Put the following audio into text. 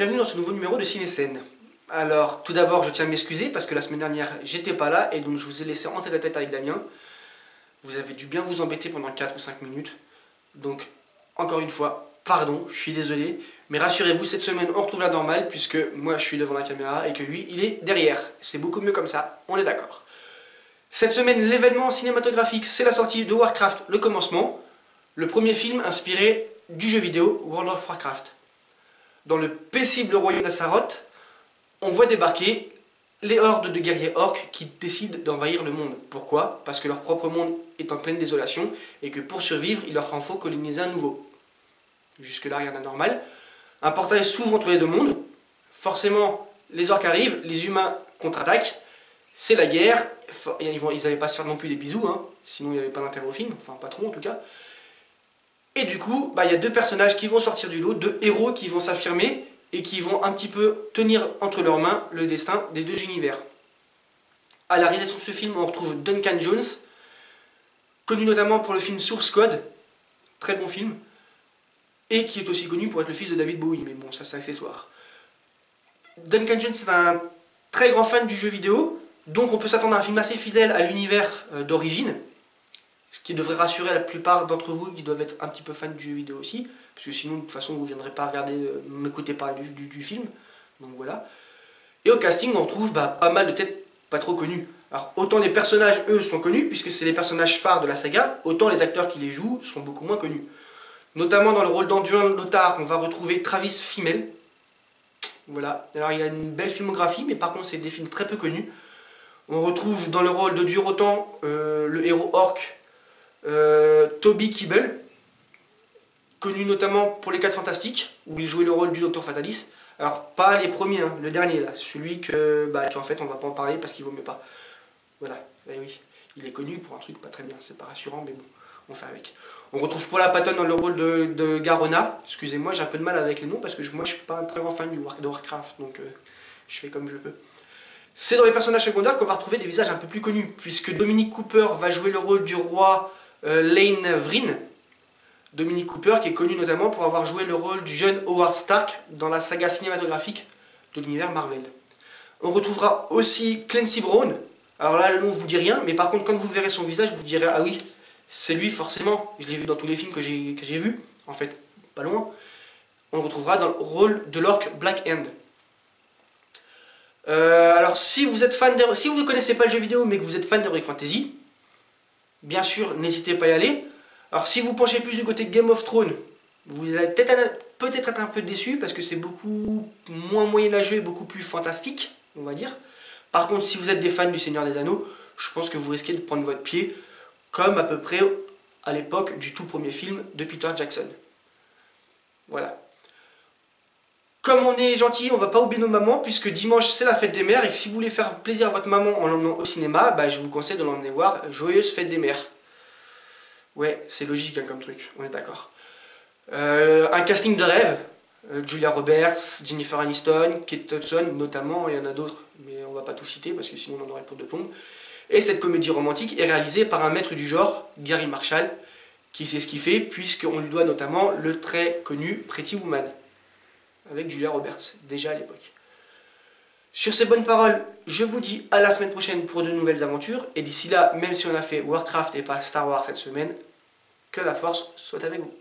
bienvenue dans ce nouveau numéro de Ciné-Scène. Alors, tout d'abord, je tiens à m'excuser parce que la semaine dernière, j'étais pas là et donc je vous ai laissé en tête à tête avec Damien. Vous avez dû bien vous embêter pendant 4 ou 5 minutes. Donc, encore une fois, pardon, je suis désolé. Mais rassurez-vous, cette semaine, on retrouve la normale puisque moi, je suis devant la caméra et que lui, il est derrière. C'est beaucoup mieux comme ça, on est d'accord. Cette semaine, l'événement cinématographique, c'est la sortie de Warcraft, le commencement. Le premier film inspiré du jeu vidéo World of Warcraft. Dans le paisible royaume d'Astaroth, on voit débarquer les hordes de guerriers orques qui décident d'envahir le monde. Pourquoi? Parce que leur propre monde est en pleine désolation et que pour survivre, il leur en faut coloniser un nouveau. Jusque-là, rien d'anormal. Un portail s'ouvre entre les deux mondes. Forcément, les orques arrivent, les humains contre-attaquent. C'est la guerre. Ils n'allaient pas se faire non plus des bisous, hein. Sinon il n'y avait pas d'intérêt au film, enfin pas trop en tout cas. Et du coup, il y a deux personnages qui vont sortir du lot, deux héros qui vont s'affirmer et qui vont un petit peu tenir entre leurs mains le destin des deux univers. À la réalisation de ce film, on retrouve Duncan Jones, connu notamment pour le film Source Code, très bon film, et qui est aussi connu pour être le fils de David Bowie, mais bon, ça c'est accessoire. Duncan Jones est un très grand fan du jeu vidéo, donc on peut s'attendre à un film assez fidèle à l'univers d'origine, ce qui devrait rassurer la plupart d'entre vous qui doivent être un petit peu fans du jeu vidéo aussi, parce que sinon de toute façon vous ne viendrez pas regarder, m'écouter parler du film, donc voilà. Et au casting on retrouve pas mal de têtes pas trop connues. Alors autant les personnages eux sont connus, puisque c'est les personnages phares de la saga, autant les acteurs qui les jouent sont beaucoup moins connus. Notamment dans le rôle d'Anduin Lothar, on va retrouver Travis Fimmel. Voilà, alors il a une belle filmographie, mais par contre c'est des films très peu connus. On retrouve dans le rôle de Durotan le héros orc Toby Kebbell, connu notamment pour les 4 Fantastiques, où il jouait le rôle du Docteur Fatalis. Alors pas les premiers, hein, le dernier là, celui qu'en fait on va pas en parler parce qu'il vaut mieux pas. Voilà, oui, il est connu pour un truc pas très bien, c'est pas rassurant, mais bon, on fait avec. On retrouve Paula Patton dans le rôle de Garona. Excusez-moi, j'ai un peu de mal avec les noms parce que moi je suis pas un très grand fan de Warcraft, donc je fais comme je peux. C'est dans les personnages secondaires qu'on va retrouver des visages un peu plus connus, puisque Dominic Cooper va jouer le rôle du roi Lane Vryn. Dominic Cooper qui est connu notamment pour avoir joué le rôle du jeune Howard Stark dans la saga cinématographique de l'univers Marvel. On retrouvera aussi Clancy Brown. Alors là, le nom ne vous dit rien, mais par contre, quand vous verrez son visage, vous direz « Ah oui, c'est lui forcément, je l'ai vu dans tous les films que j'ai vus, en fait, pas loin. » On le retrouvera dans le rôle de l'orque Black Hand. Alors si vous êtes fan si vous ne connaissez pas le jeu vidéo mais que vous êtes fan d'Heroic Fantasy, bien sûr n'hésitez pas à y aller. Alors si vous penchez plus du côté de Game of Thrones, vous allez peut-être être un peu déçu parce que c'est beaucoup moins moyenâgeux et beaucoup plus fantastique, on va dire. Par contre si vous êtes des fans du Seigneur des Anneaux, je pense que vous risquez de prendre votre pied comme à peu près à l'époque du tout premier film de Peter Jackson. Voilà. Comme on est gentil, on va pas oublier nos mamans, puisque dimanche c'est la fête des mères, et que si vous voulez faire plaisir à votre maman en l'emmenant au cinéma, je vous conseille de l'emmener voir Joyeuse fête des mères. Ouais, c'est logique hein, comme truc, on est d'accord. Un casting de rêve, Julia Roberts, Jennifer Aniston, Kate Hudson notamment, il y en a d'autres, mais on va pas tout citer parce que sinon on en aurait pour de plomb. Et cette comédie romantique est réalisée par un maître du genre, Gary Marshall, qui sait ce qu'il fait, puisqu'on lui doit notamment le très connu Pretty Woman, avec Julia Roberts, déjà à l'époque. Sur ces bonnes paroles, je vous dis à la semaine prochaine pour de nouvelles aventures, et d'ici là, même si on a fait Warcraft et pas Star Wars cette semaine, que la force soit avec vous.